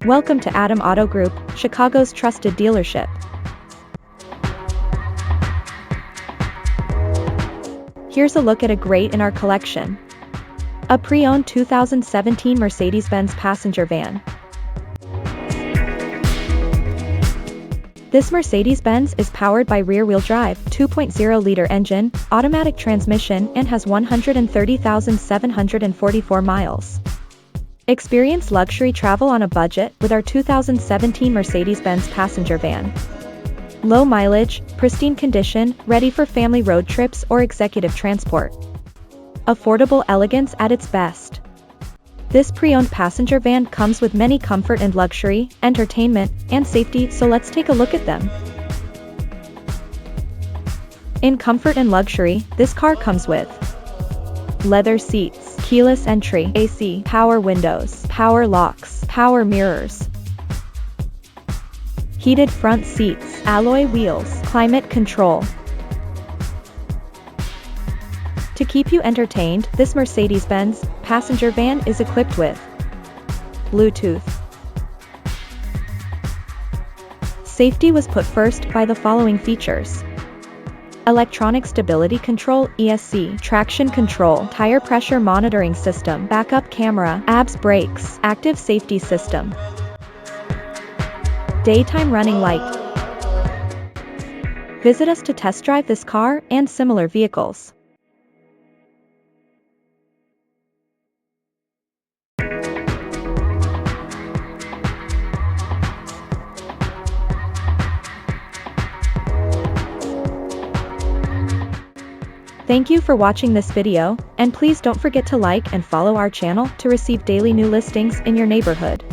Welcome to Adam Auto Group, Chicago's trusted dealership. Here's a look at a great in our collection. A pre-owned 2017 Mercedes-Benz passenger van. This Mercedes-Benz is powered by rear-wheel drive, 2.0-liter engine, automatic transmission, and has 130,744 miles. Experience luxury travel on a budget with our 2017 Mercedes-Benz passenger van. Low mileage, pristine condition, ready for family road trips or executive transport. Affordable elegance at its best. This pre-owned passenger van comes with many comfort and luxury, entertainment, and safety, so let's take a look at them. In comfort and luxury, this car comes with leather seats, keyless entry, AC, power windows, power locks, power mirrors, heated front seats, alloy wheels, climate control. To keep you entertained, this Mercedes-Benz passenger van is equipped with Bluetooth. Safety was put first by the following features: electronic stability control, ESC, traction control, tire pressure monitoring system, backup camera, ABS brakes, active safety system, daytime running light. Visit us to test drive this car and similar vehicles. Thank you for watching this video, and please don't forget to like and follow our channel to receive daily new listings in your neighborhood.